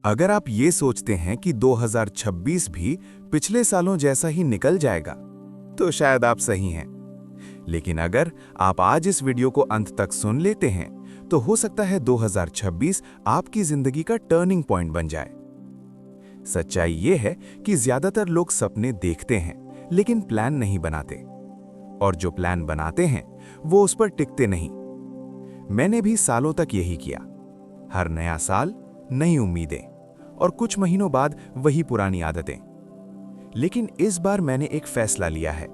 अगर आप ये सोचते हैं कि 2026 भी पिछले सालों जैसा ही निकल जाएगा, तो शायद आप सही हैं। लेकिन अगर आप आज इस वीडियो को अंत तक सुन लेते हैं, तो हो सकता है 2026 आपकी जिंदगी का टर्निंग पॉइंट बन जाए। सच्चाई ये है कि ज्यादातर लोग सपने देखते हैं, लेकिन प्लान नहीं बनाते। और जो प्लान बनाते हैं, वो उस पर टिकते नहीं। मैंने भी सालों तक यही किया। हर नया साल, नई उम्मीदें, और कुछ महीनों बाद वही पुरानी आदतें। लेकिन इस बार मैंने एक फैसला लिया है।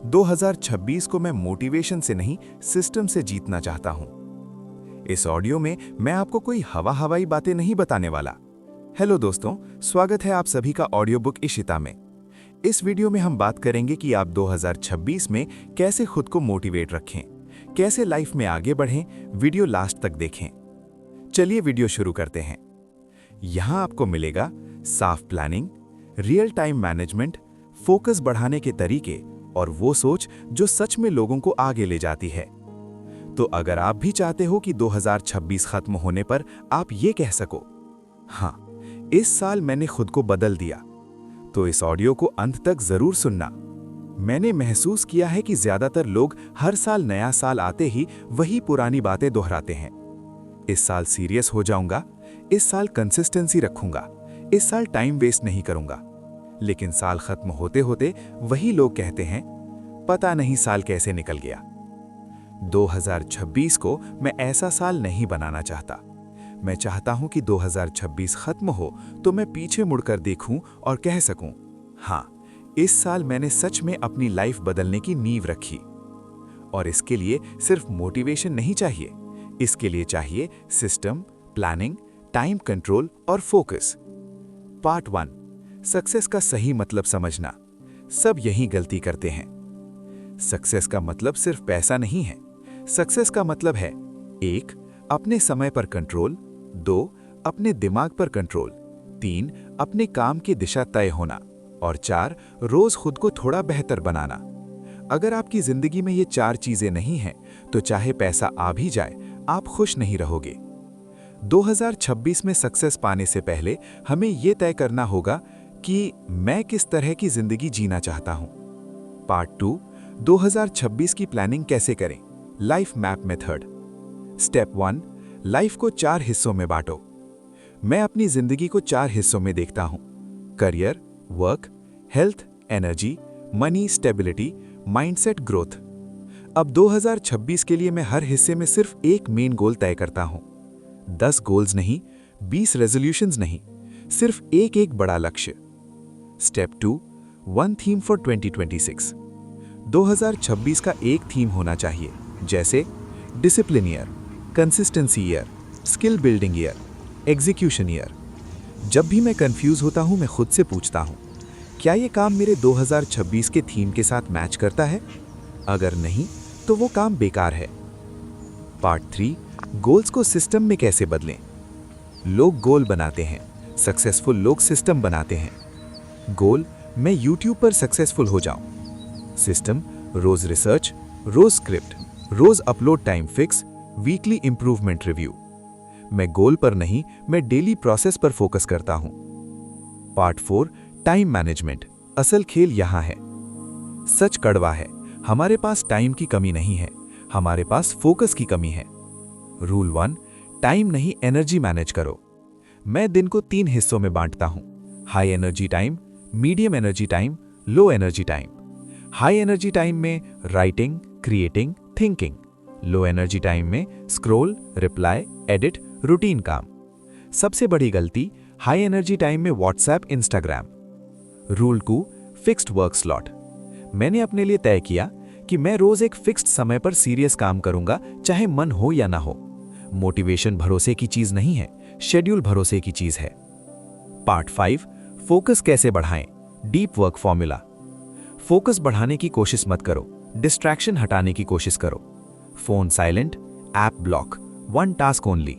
2026 को मैं मोटिवेशन से नहीं, सिस्टम से जीतना चाहता हूं। इस ऑडियो में मैं आपको कोई हवाई बातें नहीं बताने वाला। हेलो दोस्तों, स्वागत है आप सभी का ऑडियो बुक इशिता में। इस वीडियो में हम बात करेंगे कि आप 2026 में कैसे खुद को मोटिवेट रखें, कैसे लाइफ में आगे बढ़ें। वीडियो लास्ट तक देखें। चलिए वीडियो शुरू करते हैं। यहां आपको मिलेगा साफ planning, real time management, focus बढ़ाने के तरीके और वो सोच जो सच में लोगों को आगे ले जाती है। तो अगर आप भी चाहते हो कि 2026 खत्म होने पर आप ये कह सको, हाँ, इस साल मैंने खुद को बदल दिया, तो इस ऑडियो को अंत तक जरूर सुनना। मैंने महसूस किया है कि ज्यादातर लोग हर साल नया साल आते ही वही पुरानी बातें दोहराते हैं। इस साल सीरियस हो जाऊंगा, इस साल कंसिस्टेंसी रखूंगा, इस साल टाइम वेस्ट नहीं करूंगा। लेकिन साल खत्म होते होते वही लोग कहते हैं, पता नहीं साल कैसे निकल गया। 2026 को मैं ऐसा साल नहीं बनाना चाहता। मैं चाहता हूं कि 2026 खत्म हो तो मैं पीछे मुड़कर देखूं और कह सकूं, हाँ, इस साल मैंने सच में अपनी लाइफ बदलने की नींव रखी। और इसके लिए सिर्फ मोटिवेशन नहीं चाहिए, इसके लिए चाहिए सिस्टम, प्लानिंग, टाइम कंट्रोल और फोकस। पार्ट 1, सक्सेस का सही मतलब समझना। सब यही गलती करते हैं। सक्सेस का मतलब सिर्फ पैसा नहीं है। सक्सेस का मतलब है 1, अपने समय पर कंट्रोल, 2, अपने दिमाग पर कंट्रोल, 3, अपने काम की दिशा तय होना, और 4, रोज खुद को थोड़ा बेहतर बनाना। अगर आपकी जिंदगी में ये 4 चीजें नहीं हैं, तो चाहे पैसा आ भी जाए, आप खुश नहीं रहोगे। 2026 में सक्सेस पाने से पहले हमें यह तय करना होगा कि मैं किस तरह की जिंदगी जीना चाहता हूं। पार्ट 2, 2026 की प्लानिंग कैसे करें, life map method. Step 1, life को 4 हिस्सों में बांटो। मैं अपनी जिंदगी को 4 हिस्सों में देखता हूं: career, work, health, energy, money, stability, mindset, growth. अब 2026 के लिए मैं हर हिस्से में सिर्फ एक मेन गोल तय करता हूं। 10 गोल्स नहीं, 20 रेजोल्यूशंस नहीं, सिर्फ एक बड़ा लक्ष्य। Step 2, 1 theme for 2026। 2026 का एक थीम होना चाहिए, जैसे discipline year, consistency year, skill building year, execution year. जब भी मैं कंफ्यूज होता हूं, मैं खुद से पूछता हूं, क्या ये काम मेरे 2026 के थीम के साथ मैच करता है? अगर नहीं, तो वो काम बेकार है। पार्ट 3, गोल्स को सिस्टम में कैसे बदलें। लोग गोल बनाते हैं, सक्सेसफुल लोग सिस्टम बनाते हैं। गोल, मैं YouTube पर सक्सेसफुल हो जाऊं। सिस्टम, रोज रिसर्च, रोज स्क्रिप्ट, रोज upload time fix, weekly improvement review. मैं गोल पर नहीं, मैं डेली प्रोसेस पर फोकस करता हूं। Part 4, time management. असल खेल यहां है। सच कड़वा है, हमारे पास टाइम की कमी नहीं है, हमारे पास फोकस की कमी है। रूल 1, टाइम नहीं, एनर्जी मैनेज करो। मैं दिन को 3 हिस्सों में बांटता हूं: high energy time, medium energy time, low energy time. High energy time में writing, creating, thinking. Low energy time में स्क्रॉल, रिप्लाई, एडिट, रूटीन काम। सबसे बड़ी गलती, हाई एनर्जी टाइम में WhatsApp, Instagram. Rule 2, fixed work slot. मैंने अपने लिए तय किया कि मैं रोज एक फिक्स्ड समय पर सीरियस काम करूंगा, चाहे मन हो या ना हो। मोटिवेशन भरोसे की चीज नहीं है, शेड्यूल भरोसे की चीज है। पार्ट 5, फोकस कैसे बढ़ाएं, डीप वर्क फॉर्मूला। फोकस बढ़ाने की कोशिश मत करो, डिस्ट्रैक्शन हटाने की कोशिश करो। Phone silent, app block, 1 task only.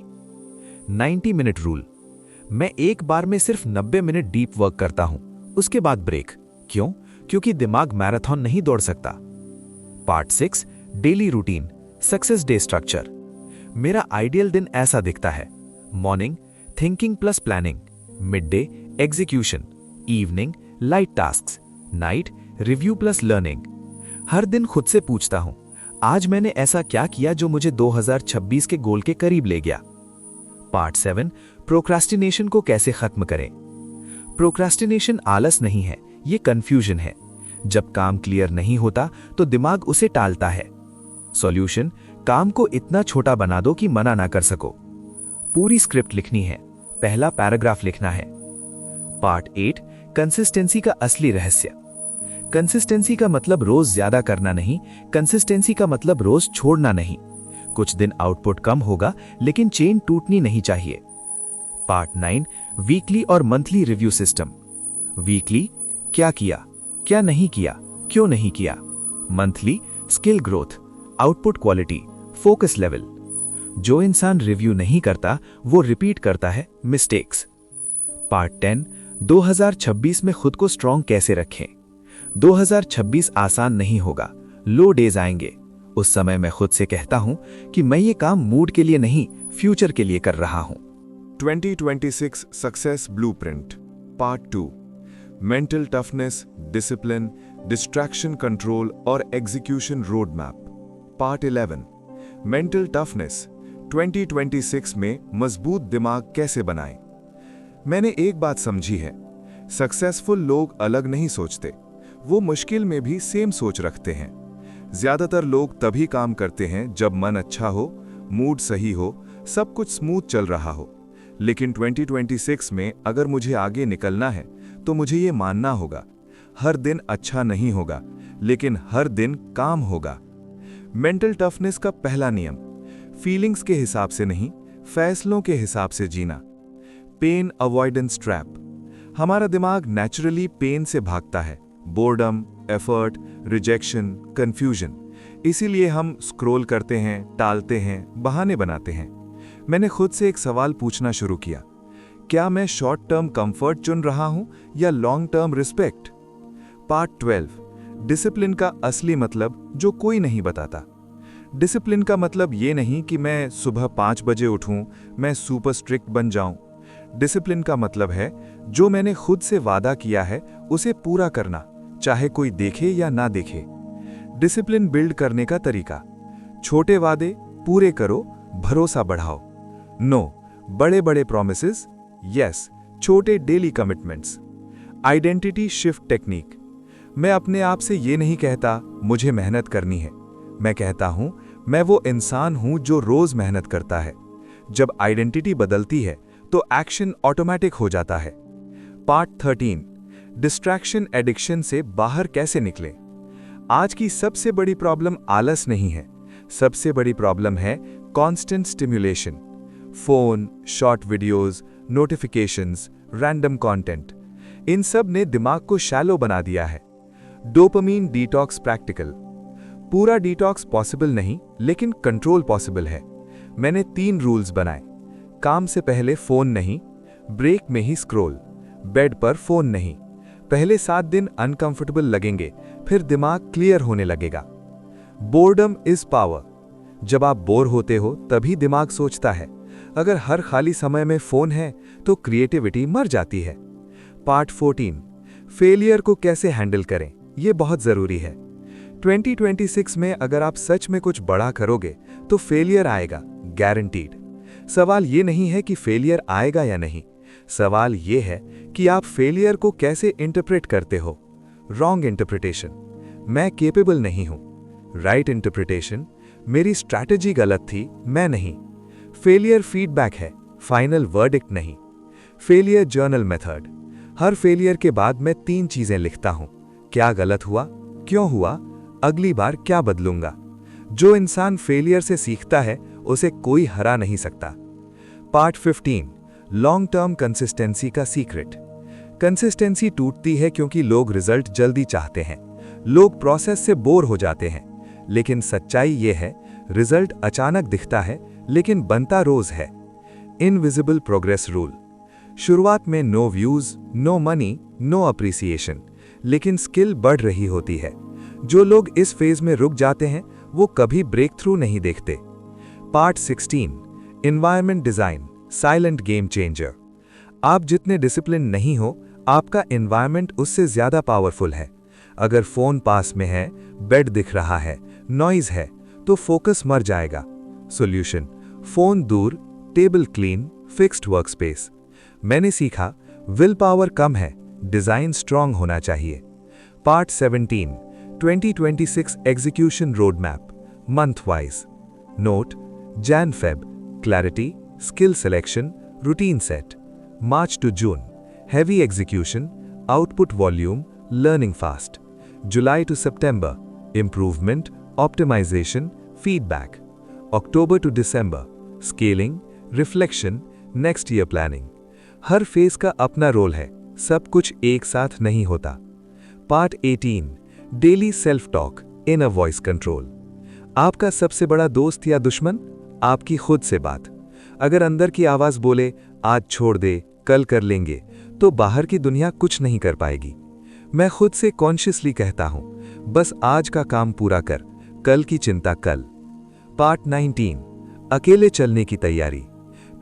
90 minute rule. मैं एक बार में सिर्फ 90 मिनट डीप वर्क करता हूं, उसके बाद ब्रेक। क्यों? क्योंकि दिमाग मैराथन नहीं दौड़ सकता। Part 6, daily routine, success day structure. मेरा आइडियल दिन ऐसा दिखता है: morning thinking plus planning, mid day execution, evening light tasks, night review plus learning. हर दिन खुद से पूछता हूं, आज मैंने ऐसा क्या किया जो मुझे 2026 के गोल के करीब ले गया। पार्ट 7, प्रोक्रास्टिनेशन को कैसे खत्म करें। प्रोक्रास्टिनेशन आलस नहीं है, ये कंफ्यूजन है। जब काम क्लियर नहीं होता तो दिमाग उसे टालता है। सॉल्यूशन, काम को इतना छोटा बना दो कि मना ना कर सको। पूरी स्क्रिप्ट लिखनी है, पहला पैराग्राफ लिखना है। पार्ट 8, कंसिस्टेंसी का असली रहस्य। कंसिस्टेंसी का मतलब रोज ज्यादा करना नहीं, कंसिस्टेंसी का मतलब रोज छोड़ना नहीं। कुछ दिन आउटपुट कम होगा लेकिन चेन टूटनी नहीं चाहिए। पार्ट 9, वीकली और मंथली रिव्यू सिस्टम। वीकली, क्या किया, क्या नहीं किया, क्यों नहीं किया। Monthly, skill growth, output quality, focus level. जो इंसान रिव्यू नहीं करता वो रिपीट करता है मिस्टेक्स। पार्ट 10, 2026 में खुद को स्ट्रॉन्ग कैसे रखें। 2026 आसान नहीं होगा, लो डेज आएंगे। उस समय मैं खुद से कहता हूं कि मैं ये काम मूड के लिए नहीं, फ्यूचर के लिए कर रहा हूं। 2026 success blueprint part 2, mental toughness, discipline, distraction control और execution road map. Part 11, mental toughness, 2026 में मजबूत दिमाग कैसे बनाएं। मैंने एक बात समझी है, सक्सेसफुल लोग अलग नहीं सोचते, वो मुश्किल में भी सेम सोच रखते हैं। ज्यादातर लोग तभी काम करते हैं जब मन अच्छा हो, मूड सही हो, सब कुछ स्मूथ चल रहा हो। लेकिन 2026 में अगर मुझे आगे निकलना है तो मुझे ये मानना होगा, हर दिन अच्छा नहीं होगा लेकिन हर दिन काम होगा। मेंटल टफनेस का पहला नियम, फीलिंग्स के हिसाब से नहीं, फैसलों के हिसाब से जीना। पेन अवॉइडेंस ट्रैप, हमारा दिमाग नेचुरली पेन से भागता है, बोर्डम, एफर्ट, रिजेक्शन, कंफ्यूजन। इसीलिए हम स्क्रॉल करते हैं, टालते हैं, बहाने बनाते हैं। मैंने खुद से एक सवाल पूछना शुरू किया, क्या मैं शॉर्ट टर्म कंफर्ट चुन रहा हूं या long term respect. Part 12, discipline का असली मतलब जो कोई नहीं बताता। डिसिप्लिन का मतलब ये नहीं कि मैं सुबह 5 बजे उठूं, मैं सुपर स्ट्रिक्ट बन जाऊं। डिसिप्लिन का मतलब है जो मैंने खुद से वादा किया है उसे पूरा करना, चाहे कोई देखे या ना देखे। डिसिप्लिन बिल्ड करने का तरीका, छोटे वादे पूरे करो, भरोसा बढ़ाओ। नो बड़े बड़े प्रॉमिसेस, यस छोटे daily commitments. Identity shift technique, मैं अपने आप से ये नहीं कहता मुझे मेहनत करनी है, मैं कहता हूं मैं वो इंसान हूं जो रोज मेहनत करता है। जब आइडेंटिटी बदलती है तो एक्शन ऑटोमेटिक हो जाता है। पार्ट 13, डिस्ट्रैक्शन एडिक्शन से बाहर कैसे निकलें। आज की सबसे बड़ी प्रॉब्लम आलस नहीं है, सबसे बड़ी प्रॉब्लम है constant stimulation. Phone, short videos, notifications, random content, इन सब ने दिमाग को शैलो बना दिया है। डोपामीन डिटॉक्स प्रैक्टिकल, पूरा डिटॉक्स पॉसिबल नहीं लेकिन कंट्रोल पॉसिबल है। मैंने 3 रूल्स बनाए, काम से पहले फोन नहीं, ब्रेक में ही स्क्रॉल, बेड पर फोन नहीं। पहले 7 दिन अनकंफर्टेबल लगेंगे, फिर दिमाग क्लियर होने लगेगा। बोर्डम इज पावर, जब आप बोर होते हो तभी दिमाग सोचता है। अगर हर खाली समय में फोन है तो क्रिएटिविटी मर जाती है। पार्ट 14, फेलियर को कैसे हैंडल करें, यह बहुत जरूरी है। 2026 में अगर आप सच में कुछ बड़ा करोगे तो फेलियर आएगा, गारंटीड। सवाल ये नहीं है कि फेलियर आएगा या नहीं, सवाल ये है कि आप फेलियर को कैसे इंटरप्रेट करते हो। रॉन्ग इंटरप्रिटेशन, मैं केपेबल नहीं हूं। राइट इंटरप्रिटेशन, मेरी स्ट्रैटेजी गलत थी, मैं नहीं। फेलियर फीडबैक है, फाइनल वर्डिक्ट नहीं। फेलियर जर्नल मेथड, हर फेलियर के बाद मैं 3 चीजें लिखता हूं, क्या गलत हुआ, क्यों हुआ, अगली बार क्या बदलूंगा। जो इंसान फेलियर से सीखता है उसे कोई हरा नहीं सकता। पार्ट 15, लॉन्ग टर्म कंसिस्टेंसी का सीक्रेट। कंसिस्टेंसी टूटती है क्योंकि लोग रिजल्ट जल्दी चाहते हैं, लोग प्रोसेस से बोर हो जाते हैं। लेकिन सच्चाई ये है, रिजल्ट अचानक दिखता है लेकिन बनता रोज है। इनविजिबल प्रोग्रेस रूल, शुरुआत में no views, no money, no appreciation, लेकिन स्किल बढ़ रही होती है। जो लोग इस फेज में रुक जाते हैं वो कभी ब्रेक थ्रू नहीं देखते। Part 16, environment design, silent game changer. आप जितने डिसिप्लिन नहीं हो, आपका एनवायरनमेंट उससे ज्यादा पावरफुल है। अगर फोन पास में है, बेड दिख रहा है, नॉइज है, तो फोकस मर जाएगा। सॉल्यूशन: फोन दूर, टेबल क्लीन, फिक्स्ड वर्कस्पेस। मैंने सीखा, विल पावर कम है, डिजाइन स्ट्रांग होना चाहिए। Part 17, 2026 execution road map, month wise. Note: Jan Feb, clarity, skill selection, routine set. March to June, heavy execution, output volume, learning fast. July to September, improvement, optimization, feedback. October to December, scaling, reflection, next year planning. Her phase का अपना role है, सब कुछ एक साथ नहीं होता। Part 18, daily self talk, inner voice control. आपका सबसे बड़ा दोस्त या दुश्मन? आपकी खुद से बात। अगर अंदर की आवाज बोले, आज छोड़ दे, कल कर लेंगे, तो बाहर की दुनिया कुछ नहीं कर पाएगी। मैं खुद से कॉन्शियसली कहता हूं, बस आज का काम पूरा कर, कल की चिंता कल। पार्ट 19, अकेले चलने की तैयारी।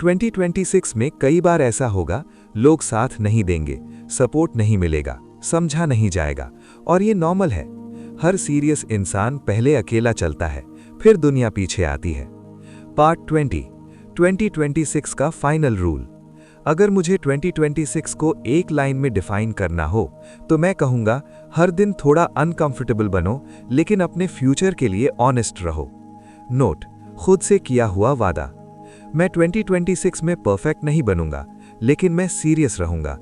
2026 में कई बार ऐसा होगा, लोग साथ नहीं देंगे, सपोर्ट नहीं मिलेगा, समझा नहीं जाएगा, और ये नॉर्मल है। हर सीरियस इंसान पहले अकेला चलता है, फिर दुनिया पीछे आती है। पार्ट 20, 2026 का फाइनल रूल। अगर मुझे 2026 को एक लाइन में डिफाइन करना हो, तो मैं कहूंगा, हर दिन थोड़ा अनकंफर्टेबल बनो, लेकिन अपने फ्यूचर के लिए ऑनेस्ट रहो। नोट: खुद से किया हुआ वादा। मैं 2026 में परफेक्ट नहीं बनूंगा, लेकिन मैं सीरियस रहूंगा।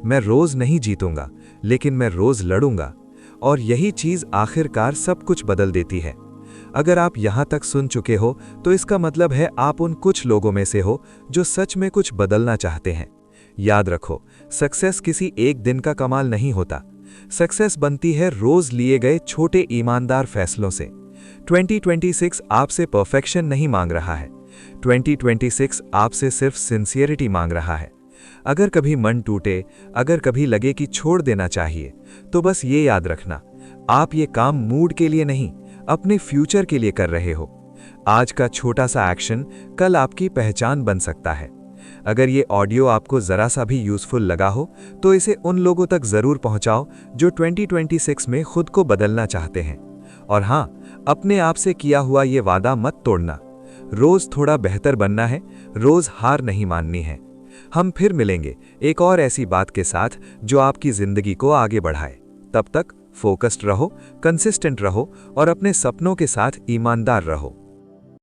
मैं रोज नहीं जीतूंगा, लेकिन मैं रोज लड़ूंगा। और यही चीज आखिरकार सब कुछ बदल देती है। अगर आप यहां तक सुन चुके हो, तो इसका मतलब है आप उन कुछ लोगों में से हो जो सच में कुछ बदलना चाहते हैं। याद रखो, सक्सेस किसी एक दिन का कमाल नहीं होता। सक्सेस बनती है रोज लिए गए छोटे ईमानदार फैसलों से। 2026 आपसे परफेक्शन नहीं मांग रहा है। 2026 आपसे सिर्फ सिंसियरिटी मांग रहा है। अगर कभी मन टूटे, अगर कभी लगे कि छोड़ देना चाहिए, तो बस ये याद रखना, आप ये काम मूड के लिए नहीं, अपने फ्यूचर के लिए कर रहे हो। आज का छोटा सा एक्शन कल आपकी पहचान बन सकता है। अगर ये ऑडियो आपको जरा सा भी यूजफुल लगा हो, तो इसे उन लोगों तक जरूर पहुंचाओ जो 2026 में खुद को बदलना चाहते हैं। और हां, अपने आप से किया हुआ ये वादा मत तोड़ना। रोज थोड़ा बेहतर बनना है, रोज हार नहीं माननी है। हम फिर मिलेंगे एक और ऐसी बात के साथ जो आपकी जिंदगी को आगे बढ़ाए। तब तक फोकस्ड रहो, कंसिस्टेंट रहो और अपने सपनों के साथ ईमानदार रहो।